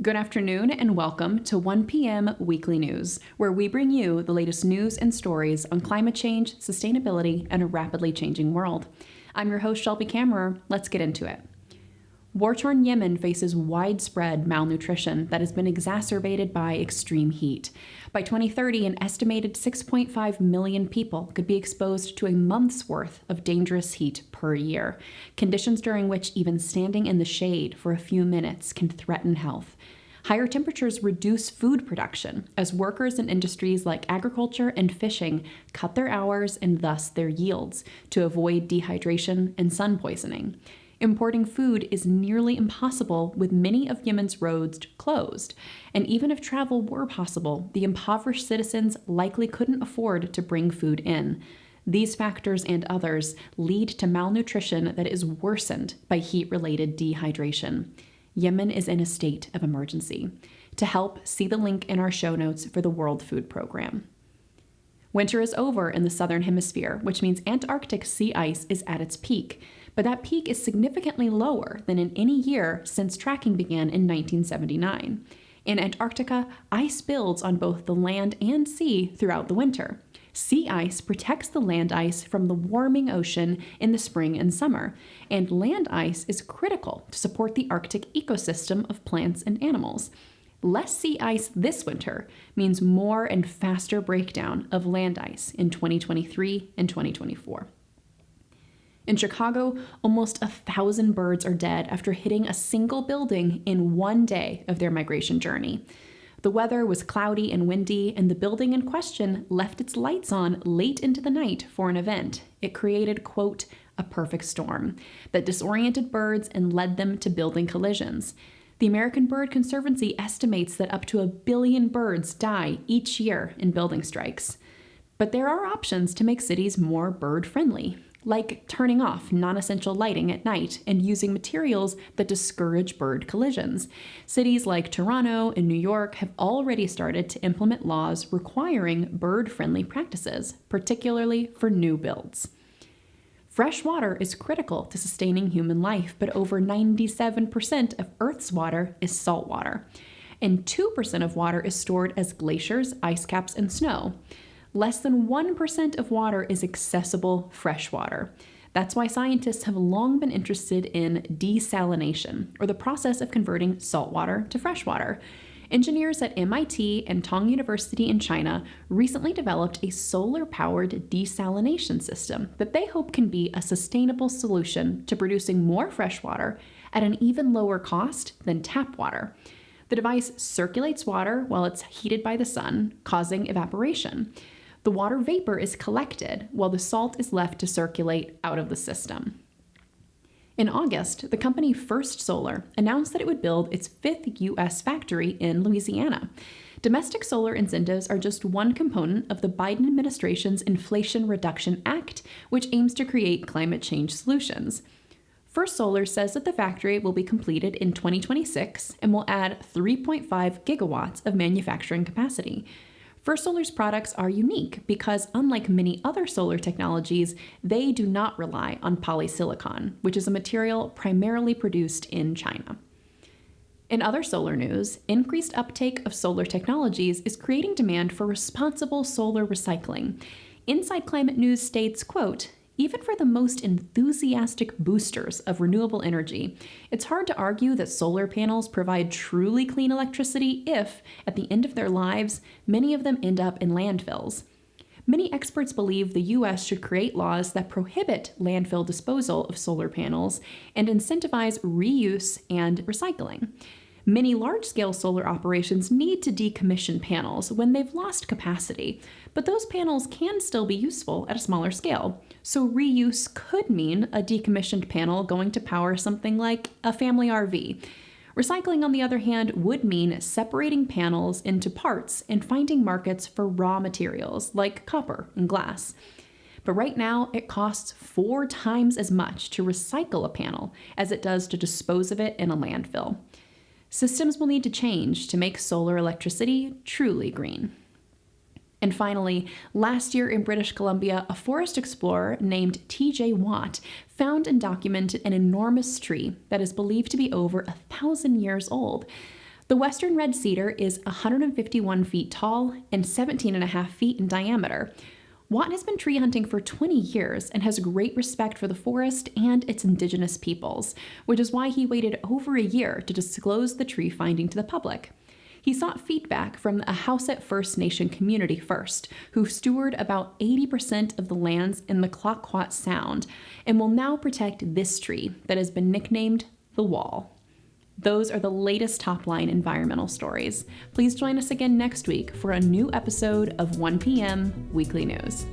Good afternoon and welcome to 1 p.m. Weekly News, where we bring you the latest news and stories on climate change, sustainability, and a rapidly changing world. I'm your host, Shelby. Let's get into it. War-torn Yemen faces widespread malnutrition that has been exacerbated by extreme heat. By 2030, an estimated 6.5 million people could be exposed to a month's worth of dangerous heat per year, conditions during which even standing in the shade for a few minutes can threaten health. Higher temperatures reduce food production as workers in industries like agriculture and fishing cut their hours and thus their yields to avoid dehydration and sun poisoning. Importing food is nearly impossible with many of Yemen's roads closed, and even if travel were possible, the impoverished citizens likely couldn't afford to bring food in. These factors and others lead to malnutrition that is worsened by heat-related dehydration. Yemen is in a state of emergency. To help, see the link in our show notes for the World Food Program. Winter is over in the southern hemisphere, which means Antarctic sea ice is at its peak, but that peak is significantly lower than in any year since tracking began in 1979. In Antarctica, ice builds on both the land and sea throughout the winter. Sea ice protects the land ice from the warming ocean in the spring and summer, and land ice is critical to support the Arctic ecosystem of plants and animals. Less sea ice this winter means more and faster breakdown of land ice in 2023 and 2024. In Chicago, almost 1,000 birds are dead after hitting a single building in one day of their migration journey. The weather was cloudy and windy, and the building in question left its lights on late into the night for an event. It created, quote, a perfect storm that disoriented birds and led them to building collisions. The American Bird Conservancy estimates that up to 1 billion birds die each year in building strikes. But there are options to make cities more bird-friendly, like turning off non-essential lighting at night and using materials that discourage bird collisions. Cities like Toronto and New York have already started to implement laws requiring bird-friendly practices, particularly for new builds. Fresh water is critical to sustaining human life, but over 97% of Earth's water is salt water, and 2% of water is stored as glaciers, ice caps, and snow. Less than 1% of water is accessible fresh water. That's why scientists have long been interested in desalination, or the process of converting salt water to fresh water. Engineers at MIT and Tong University in China recently developed a solar-powered desalination system that they hope can be a sustainable solution to producing more fresh water at an even lower cost than tap water. The device circulates water while it's heated by the sun, causing evaporation. The water vapor is collected while the salt is left to circulate out of the system. In August, the company First Solar announced that it would build its 5th U.S. factory in Louisiana. Domestic solar incentives are just one component of the Biden administration's Inflation Reduction Act, which aims to create climate change solutions. First Solar says that the factory will be completed in 2026 and will add 3.5 gigawatts of manufacturing capacity. First Solar's products are unique because, unlike many other solar technologies, they do not rely on polysilicon, which is a material primarily produced in China. In other solar news, increased uptake of solar technologies is creating demand for responsible solar recycling. Inside Climate News states, quote, even for the most enthusiastic boosters of renewable energy, it's hard to argue that solar panels provide truly clean electricity if, at the end of their lives, many of them end up in landfills. Many experts believe the U.S. should create laws that prohibit landfill disposal of solar panels and incentivize reuse and recycling. Many large-scale solar operations need to decommission panels when they've lost capacity, but those panels can still be useful at a smaller scale. So reuse could mean a decommissioned panel going to power something like a family RV. Recycling, on the other hand, would mean separating panels into parts and finding markets for raw materials like copper and glass. but right now it costs 4 times as much to recycle a panel as it does to dispose of it in a landfill. Systems will need to change to make solar electricity truly green. And finally, last year in British Columbia, a forest explorer named T.J. Watt found and documented an enormous tree that is believed to be over 1,000 years old. The western red cedar is 151 feet tall and 17.5 feet in diameter. Watt has been tree hunting for 20 years and has great respect for the forest and its indigenous peoples, which is why he waited over a year to disclose the tree finding to the public. He sought feedback from a Hauset First Nation community first, who steward about 80% of the lands in the Clayoquot Sound, and will now protect this tree that has been nicknamed the Wall. Those are the latest top-line environmental stories. Please join us again next week for a new episode of 1 p.m. Weekly News.